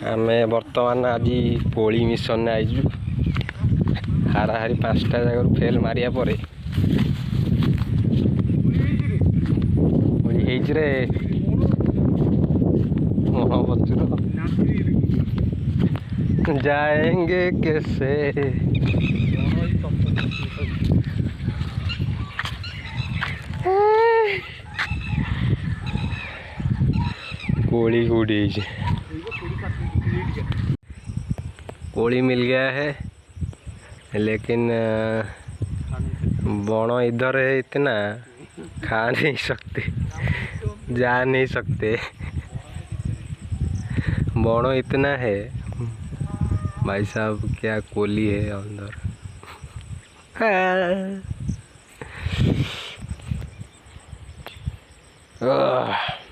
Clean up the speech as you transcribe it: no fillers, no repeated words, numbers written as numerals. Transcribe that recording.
आमे बर्तमान आज कोली मिशन आईजु हाराहारी 5टा जगह फेल मारिया परे रे जाएंगे कैसे कोली कूड़ी कोली मिल गया है लेकिन बण इधर है इतना खा नहीं सकते जा नहीं सकते बण इतना है भाई साहब क्या कोली है अंदर। हाँ।